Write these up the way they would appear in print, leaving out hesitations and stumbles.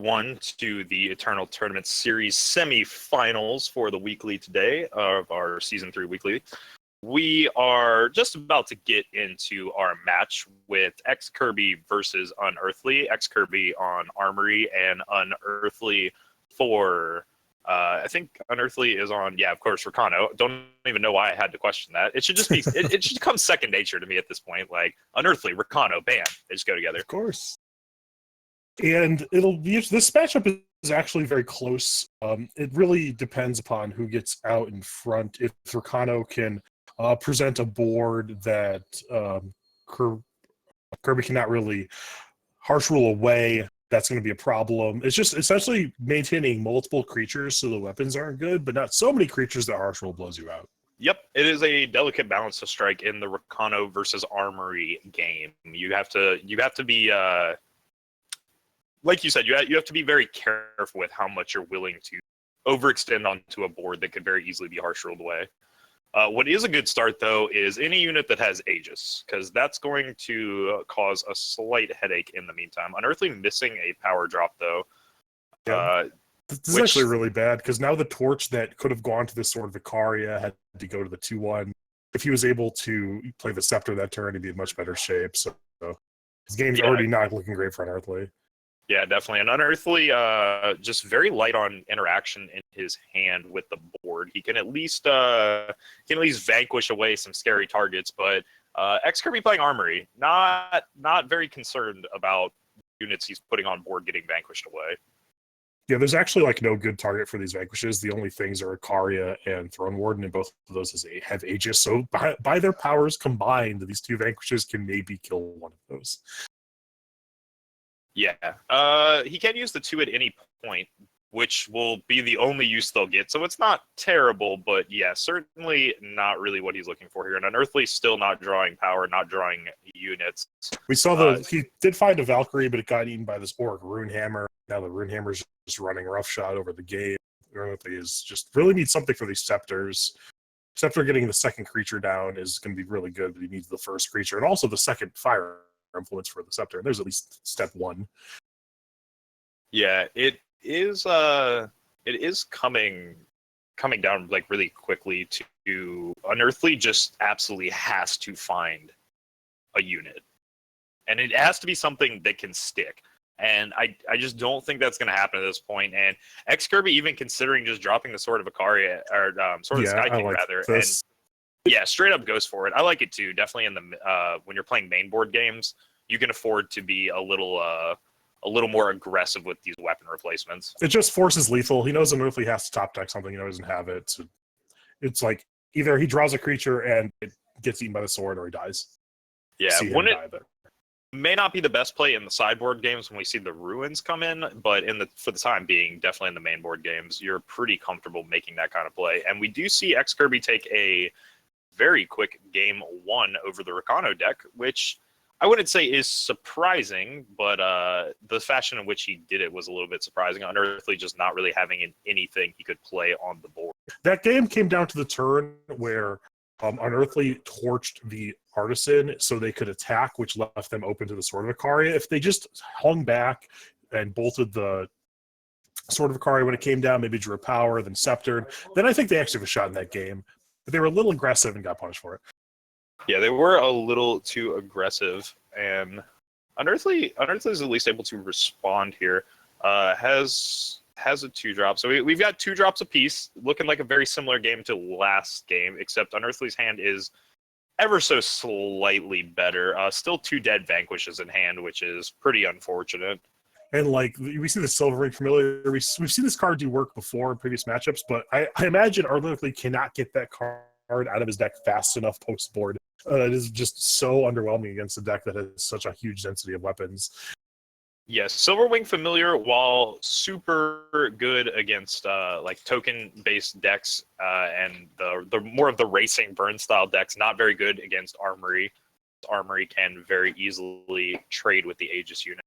everyone to the Eternal Tournament Series semifinals for the weekly today of our Season 3 weekly. We are just about to get into our match with Kirby versus Unearthly. Kirby on Armory and Unearthly for, I think Unearthly is on, yeah, of course, Rakano. Don't even know why I had to question that. It should just be, it should come second nature to me at this point. Like, Unearthly, Rakano, bam, they just go together. Of course. And it'll be, this matchup is actually very close. It really depends upon who gets out in front. If Rakano can present a board that Kirby cannot really harsh rule away, that's going to be a problem. It's just essentially maintaining multiple creatures so the weapons aren't good, but not so many creatures that harsh rule blows you out. Yep, it is a delicate balance to strike in the Rakano versus Armory game. You have to be like you said, you have to be very careful with how much you're willing to overextend onto a board that could very easily be harsh ruled away. What is a good start, though, is any unit that has Aegis, because that's going to cause a slight headache in the meantime. Unearthly missing a power drop, though. Yeah. This is actually really bad, because now the torch that could have gone to this sort of Vicaria had to go to the 2-1. If he was able to play the Scepter that turn, he'd be in much better shape. So his game's already not looking great for Unearthly. Yeah, definitely. And Unearthly, just very light on interaction in his hand with the board. He can at least vanquish away some scary targets. But Kirby playing Armory, not very concerned about units he's putting on board getting vanquished away. Yeah, there's actually like no good target for these vanquishes. The only things are Icaria and Throne Warden, and both of those have Aegis. So by their powers combined, these two vanquishes can maybe kill one of those. Yeah, he can use the 2 at any point, which will be the only use they'll get. So it's not terrible, but yeah, certainly not really what he's looking for here. And Unearthly still not drawing power, not drawing units. We saw he did find a Valkyrie, but it got eaten by this Orc Runehammer. Now the Runehammer's just running roughshod over the game. Unearthly is just really needs something for these Scepters. Scepter getting the second creature down is going to be really good, but he needs the first creature and also the second fire influence for the Scepter. There's at least step 1. Yeah, it is coming down like really quickly to Unearthly just absolutely has to find a unit. And it has to be something that can stick. And I just don't think that's going to happen at this point. And Kirby even considering just dropping the Sword of Icaria, or Sword of the Sky King, rather. This. And yeah, straight up goes for it. I like it too. Definitely in the when you're playing main board games, you can afford to be a little more aggressive with these weapon replacements. It just forces lethal. He knows Unearthly has to top deck something. He doesn't have it. So it's like either he draws a creature and it gets eaten by the sword, or he dies. Yeah, may not be the best play in the sideboard games when we see the ruins come in, but for the time being, definitely in the main board games, you're pretty comfortable making that kind of play. And we do see Kirby take a very quick game 1 over the Rakano deck, which I wouldn't say is surprising, but the fashion in which he did it was a little bit surprising. Unearthly just not really having anything he could play on the board. That game came down to the turn where Unearthly torched the Artisan so they could attack, which left them open to the Sword of Icaria. If they just hung back and bolted the Sword of Icaria when it came down, maybe drew a power, then sceptered, then I think they actually have a shot in that game. But they were a little aggressive and got punished for it. Yeah, they were a little too aggressive, and Unearthly is at least able to respond here. Has a 2-drop, so we've got 2 drops apiece, looking like a very similar game to last game, except Unearthly's hand is ever so slightly better. Still 2 dead vanquishes in hand, which is pretty unfortunate. And like we see the Silver Ring Familiar, we've seen this card do work before in previous matchups, but I imagine Unearthly cannot get that card out of his deck fast enough post board. It is just so underwhelming against a deck that has such a huge density of weapons. Yes, Silverwing Familiar, while super good against like token-based decks and the more of the racing burn style decks, not very good against Armory. Armory can very easily trade with the Aegis unit.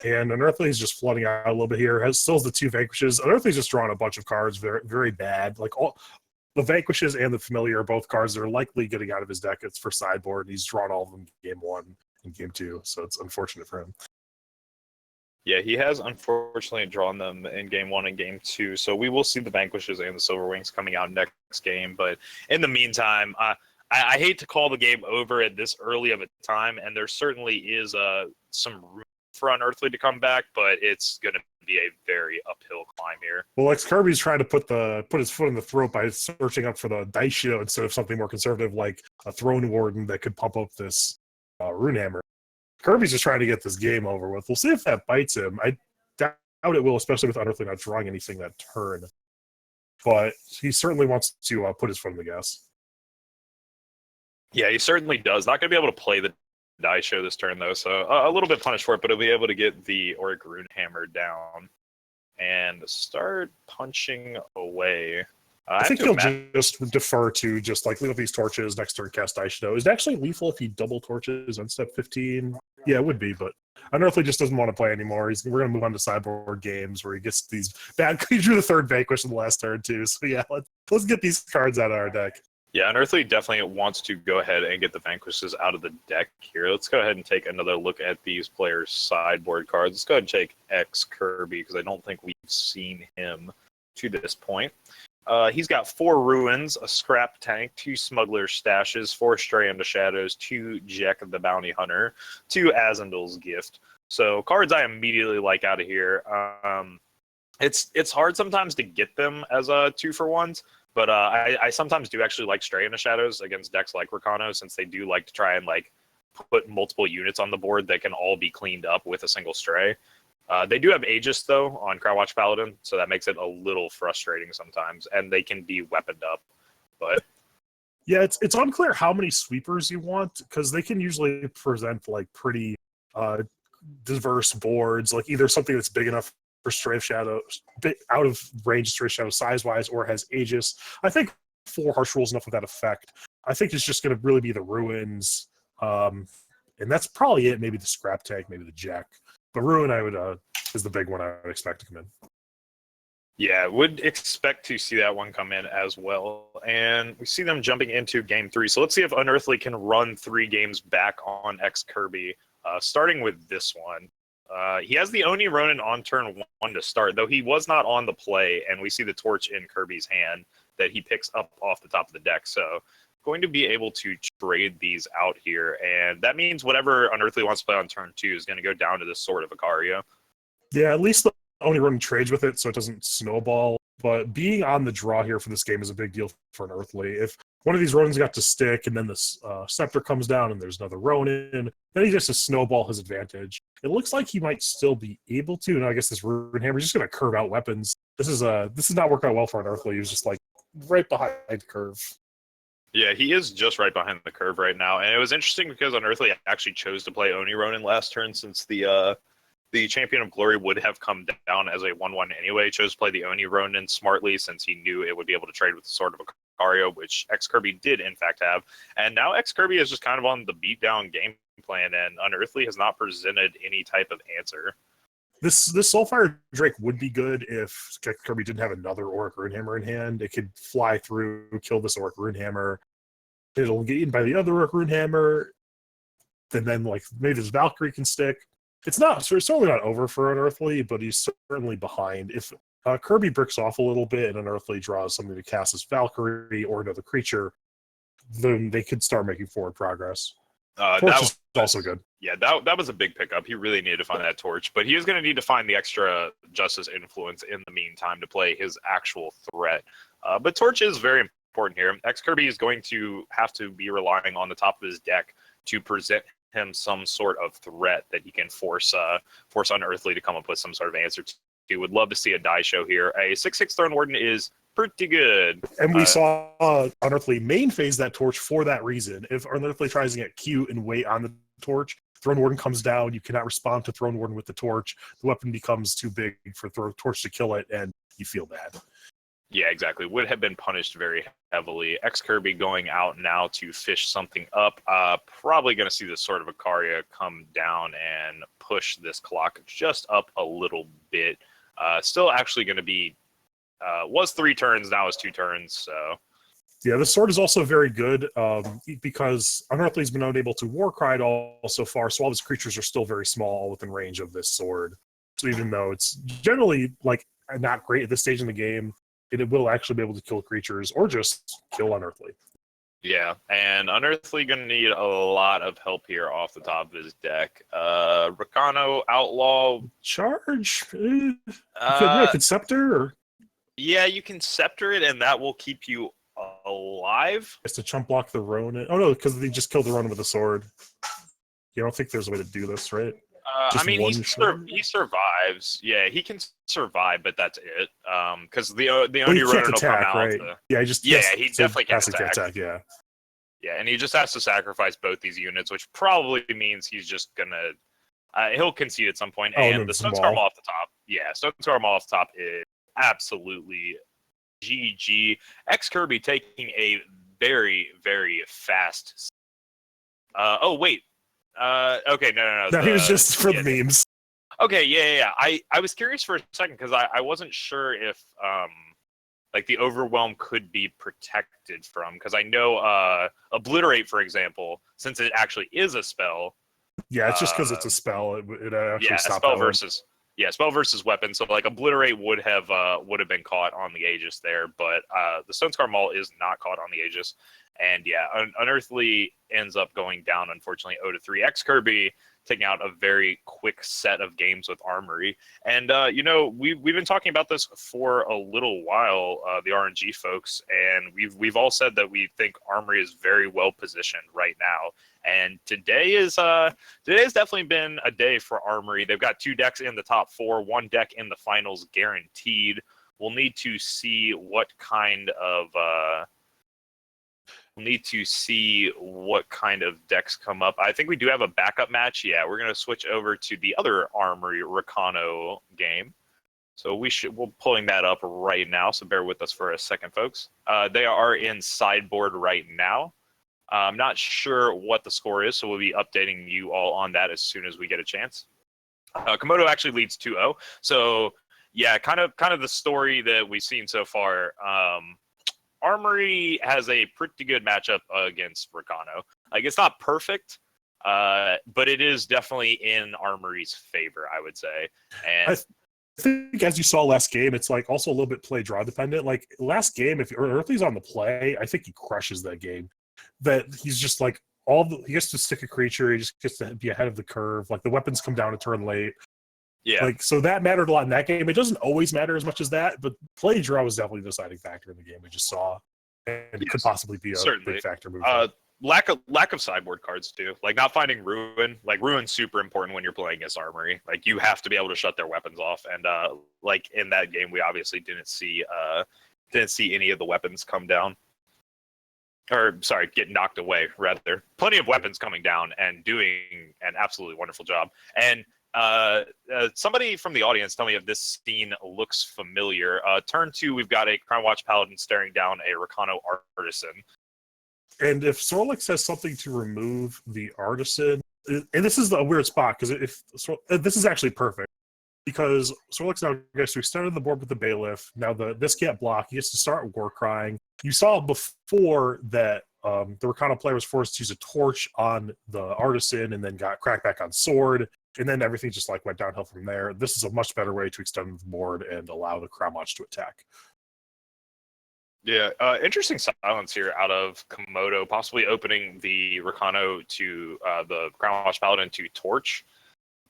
And Unearthly is just flooding out a little bit here. Still has the 2 vanquishes. Unearthly's just drawing a bunch of cards, very, very bad. Like all the vanquishes and the familiar are both cards that are likely getting out of his deck. It's for sideboard. He's drawn all of them game 1 and game 2, so it's unfortunate for him. Yeah, he has unfortunately drawn them in game 1 and game 2, so we will see the Vanquishes and the Silver Wings coming out next game. But in the meantime, I hate to call the game over at this early of a time, and there certainly is some room for Unearthly to come back, but it's going to be a very uphill climb here. Well, Kirby's trying to put his foot in the throat by searching up for the Dice Shield instead of something more conservative like a Throne Warden that could pump up this Runehammer. Kirby's just trying to get this game over with. We'll see if that bites him. I doubt it will, especially with Unearthly not drawing anything that turn. But he certainly wants to put his foot in the gas. Yeah, he certainly does. Not going to be able to play the die show this turn, though, so a little bit punished for it, but he'll be able to get the Auric Runehammer down and start punching away. I think he'll just defer to just like leave up these torches next turn, cast Dice Shadow. Is it actually lethal if he double torches on step 15? Yeah, it would be, but Unearthly just doesn't want to play anymore. We're going to move on to sideboard games where he gets these bad. He drew the third Vanquish in the last turn too. So yeah, let's get these cards out of our deck. Yeah, Unearthly definitely wants to go ahead and get the Vanquishes out of the deck here. Let's go ahead and take another look at these players' sideboard cards. Let's go ahead and take X Kirby because I don't think we've seen him to this point. He's got 4 Ruins, a Scrap Tank, 2 Smuggler Stashes, 4 Stray into Shadows, 2 Jack the Bounty Hunter, 2 Azendal's Gift. So cards I immediately like out of here. It's hard sometimes to get them as 2-for-1s. But I sometimes do actually like Stray into Shadows against decks like Rakano, since they do like to try and like put multiple units on the board that can all be cleaned up with a single Stray. They do have Aegis, though, on Crowdwatch Paladin, so that makes it a little frustrating sometimes, and they can be weaponed up. But yeah, it's unclear how many sweepers you want, because they can usually present like pretty diverse boards, like either something that's big enough for Stray of Shadow, out of range Stray of Shadow size-wise, or has Aegis. I think 4 Harsh Rules enough with that effect. I think it's just going to really be the Ruins, and that's probably it. Maybe the Scrap Tank, maybe the Jack. But Ruin, is the big one I would expect to come in. yeah, would expect to see that one come in as well. And we see them jumping into game 3. So let's see if Unearthly can run 3 games back on X Kirby, starting with this one. He has the Oni Ronin on turn 1 to start, though he was not on the play, and we see the torch in Kirby's hand that he picks up off the top of the deck. So going to be able to trade these out here, and that means whatever Unearthly wants to play on turn 2 is going to go down to this Sword of Icaria. Yeah, at least the Oni Ronin trades with it so it doesn't snowball. But being on the draw here for this game is a big deal for Unearthly. If one of these Ronins got to stick, and then the Scepter comes down, and there's another Ronin, then he just to snowball his advantage. It looks like he might still be able to, and I guess this Runehammer is just going to curve out weapons. This is not working out well for Unearthly. He was just like right behind the curve. Yeah, he is just right behind the curve right now, and it was interesting because Unearthly actually chose to play Oni Ronin last turn, since the Champion of Glory would have come down as a 1/1 anyway. He chose to play the Oni Ronin smartly, since he knew it would be able to trade with the Sword of Icaria, which X Kirby did in fact have. And now X Kirby is just kind of on the beatdown game plan, and Unearthly has not presented any type of answer. This Soulfire Drake would be good if Kirby didn't have another Auric Runehammer in hand. It could fly through, kill this Auric Runehammer. It'll get eaten by the other Auric Runehammer. And then like maybe this Valkyrie can stick. It's certainly not over for Unearthly, but he's certainly behind. If Kirby bricks off a little bit and Unearthly draws something to cast as Valkyrie or another creature, then they could start making forward progress. Torch is also good. Yeah, that was a big pickup. He really needed to find that torch, but he is going to need to find the extra Justice influence in the meantime to play his actual threat. But torch is very important here. X Kirby is going to have to be relying on the top of his deck to present him some sort of threat that he can force Unearthly to come up with some sort of answer to. Would love to see a die show here. A 6/6 Throne Warden is pretty good. And we saw Unearthly main phase that torch for that reason. If Unearthly tries to get cute and wait on the torch, Throne Warden comes down, you cannot respond to Throne Warden with the torch. The weapon becomes too big for torch to kill it, and you feel bad. Yeah, exactly. Would have been punished very heavily. X Kirby going out now to fish something up. Probably going to see the Sword of Icaria come down and push this clock just up a little bit. Still actually going to be, was 3 turns, now is 2 turns, so. Yeah, the sword is also very good because Unearthly's been unable to Warcry all so far, so all of his creatures are still very small, all within range of this sword. So even though it's generally like not great at this stage in the game, it will actually be able to kill creatures or just kill Unearthly. Yeah, and Unearthly gonna need a lot of help here off the top of his deck. Rakano, Outlaw, Charge? uh, Could Scepter or yeah, you can Scepter it, and that will keep you alive. just to chump block the Ronin. Oh no, because they just killed the Ronin with a sword. You don't think there's a way to do this, right? I mean, he sword? he survives. Yeah, he can survive, but that's it. Because the Well, only he can't Ronin will come attack, out. right? Yeah, He definitely can't attack. Yeah. Yeah, and he just has to sacrifice both these units, which probably means he's just gonna he'll concede at some point. Oh, And no, the small. Sunstorm off the top, yeah, Sunstorm off the top is absolutely GG. X Kirby taking a very, very fast. Oh wait. Okay, no. No, he was just for the memes. Okay, yeah. I was curious for a second because I wasn't sure if like the overwhelm could be protected from, because I know obliterate, for example, since it actually is a spell. Yeah, it's just because it's a spell. It actually stopped spell versus weapon. So like obliterate would have been caught on the Aegis there, but the Stonescar Maul is not caught on the Aegis. And yeah, Unearthly ends up going down, unfortunately, 0-3. X Kirby taking out a very quick set of games with Armory. And, we've been talking about this for a little while, the aReNGee folks, and we've all said that we think Armory is very well positioned right now. And today has definitely been a day for Armory. They've got 2 decks in the top 4, 1 deck in the finals guaranteed. We'll need to see what kind of decks come up. I think we do have a backup match. Yeah, we're going to switch over to the other Armory Rakano game. So we're pulling that up right now, so bear with us for a second, folks. They are in sideboard right now. I'm not sure what the score is, so we'll be updating you all on that as soon as we get a chance. Komodo actually leads 2-0. So yeah, kind of the story that we've seen so far. Armory has a pretty good matchup against Rakano. Like, it's not perfect, but it is definitely in Armory's favor, I would say. And I think, as you saw last game, it's like also a little bit play draw dependent. Like last game, if Unearthly's on the play, I think he crushes that game. That he's just like he gets to stick a creature, he just gets to be ahead of the curve. Like the weapons come down a turn late. Yeah. Like, so that mattered a lot in that game. It doesn't always matter as much as that, but play draw was definitely the deciding factor in the game we just saw, and could possibly be a big factor moving forward. Lack of sideboard cards too. Like not finding Ruin. Like Ruin's super important when you're playing against Armory. Like you have to be able to shut their weapons off. And like in that game, we obviously didn't see any of the weapons come down. Or sorry, get knocked away rather. Plenty of weapons coming down and doing an absolutely wonderful job. And somebody from the audience tell me if this scene looks familiar. Turn 2, we've got a Crown Watch Paladin staring down a Rakano Artisan. And if Sorlex has something to remove the Artisan, and this is a weird spot, because this is actually perfect, because Sorlex now gets to extend the board with the Bailiff. Now this can't block. He gets to start War Crying. You saw before that the Rakano player was forced to use a torch on the Artisan and then got cracked back on Sword. And then everything just like went downhill from there. This is a much better way to extend the board and allow the Crown Watch to attack. Yeah, interesting silence here out of Komodo, possibly opening the Rakano to the Crown Watch Paladin to torch.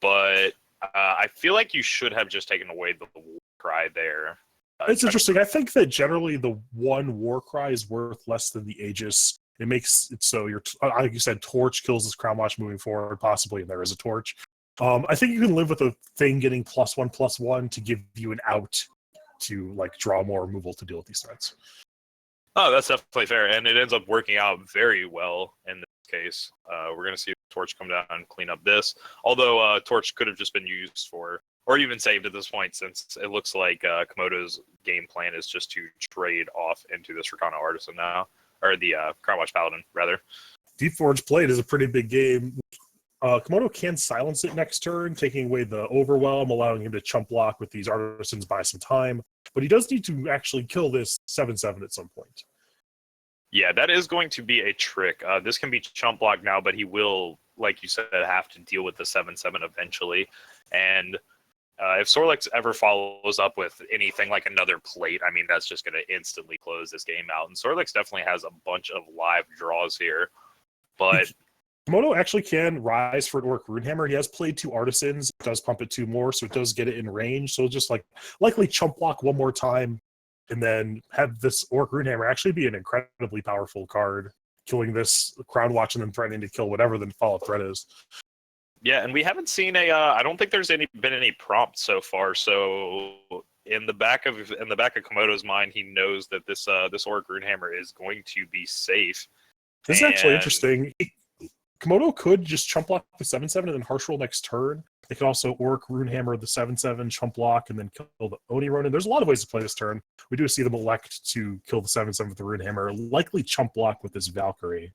But I feel like you should have just taken away the war cry there. It's interesting. I think that generally the one war cry is worth less than the Aegis. It makes it so you're, like you said, torch kills this Crown Watch moving forward, possibly, and there is a torch. I think you can live with a thing getting +1/+1 to give you an out to like draw more removal to deal with these threats. Oh, that's definitely fair, and it ends up working out very well in this case. We're going to see Torch come down and clean up this, although Torch could have just been used for, or even saved at this point, since it looks like Komodo's game plan is just to trade off into this Rakano Artisan now, or the Crown Watch Paladin, rather. Deep Forge Blade is a pretty big game. Komodo can silence it next turn, taking away the Overwhelm, allowing him to chump block with these Artisans by some time. But he does need to actually kill this 7/7 at some point. Yeah, that is going to be a trick. This can be chump block now, but he will, like you said, have to deal with the 7/7 eventually. And If Sorlex ever follows up with anything like another plate, I mean, that's just going to instantly close this game out. And Sorlex definitely has a bunch of live draws here. But Komodo actually can rise for an Orc Runehammer. He has played 2 Artisans. It does pump it 2 more, so it does get it in range. So just like likely chump block 1 more time and then have this Orc Runehammer actually be an incredibly powerful card, killing this Crown Watch and then threatening to kill whatever the follow-up threat is. Yeah, and we haven't seen I don't think there's been any prompts so far. So in the back of Komodo's mind, he knows that this Orc Runehammer is going to be safe. This is actually interesting. Komodo could just chump block the 7/7 and then harsh roll next turn. They could also Orc Runehammer the 7/7, chump block, and then kill the Oni Ronin. There's a lot of ways to play this turn. We do see them elect to kill the 7/7 with the Runehammer, likely chump block with this Valkyrie.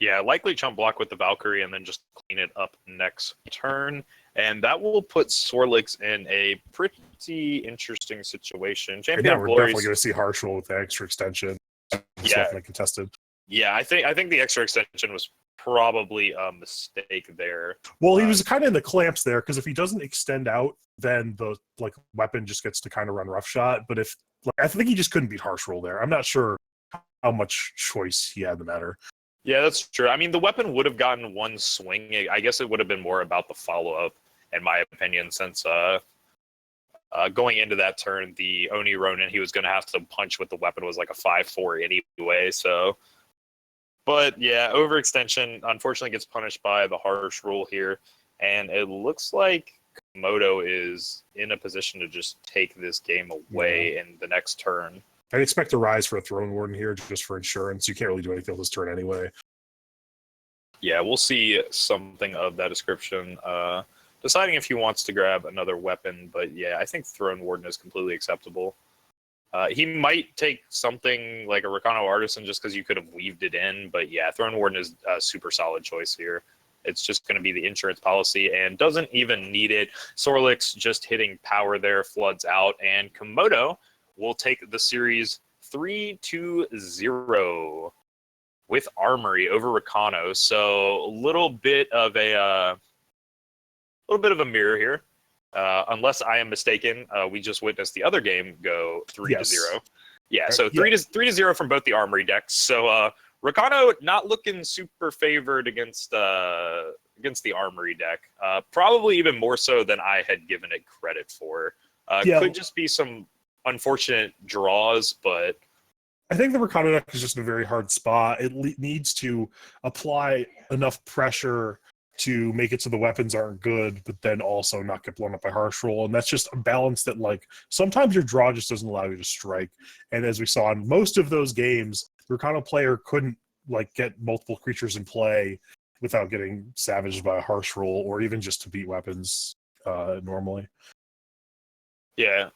Yeah, likely chump block with the Valkyrie and then just clean it up next turn. And that will put Sorlex in a pretty interesting situation. Champion we're definitely going to see harsh roll with the extra extension. It's definitely contested. Yeah, I think the extra extension was probably a mistake there. Well, he was kind of in the clamps there because if he doesn't extend out, then the weapon just gets to kind of run roughshot. But if I think he just couldn't beat harsh roll there. I'm not sure how much choice he had in the matter. Yeah, that's true. I mean, the weapon would have gotten 1 swing. I guess it would have been more about the follow up, in my opinion, since going into that turn, the Oni Ronin he was going to have to punch with the weapon was like a 5/4 anyway. So. But yeah, overextension unfortunately gets punished by the harsh rule here, and it looks like Komodo is in a position to just take this game away in the next turn. I'd expect a rise for a Throne Warden here just for insurance. You can't really do anything this turn anyway. Yeah, we'll see something of that description. Deciding if he wants to grab another weapon, but yeah, I think Throne Warden is completely acceptable. He might take something like a Rakano Artisan just because you could have weaved it in, but yeah, Throne Warden is a super solid choice here. It's just going to be the insurance policy and doesn't even need it. Sorlex just hitting power there, floods out, and Komodo will take the series 3-0 with Armory over Rakano. So a little bit of a mirror here. Unless I am mistaken, we just witnessed the other game go 3-0. Yeah, so 3-0 from both the Armory decks. So Rakano not looking super favored against the Armory deck. Probably even more so than I had given it credit for. Could just be some unfortunate draws, but I think the Rakano deck is just in a very hard spot. It needs to apply enough pressure to make it so the weapons aren't good, but then also not get blown up by harsh roll. And that's just a balance that sometimes your draw just doesn't allow you to strike. And as we saw in most of those games, the Rakano player couldn't get multiple creatures in play without getting savaged by a harsh roll or even just to beat weapons normally. Yeah,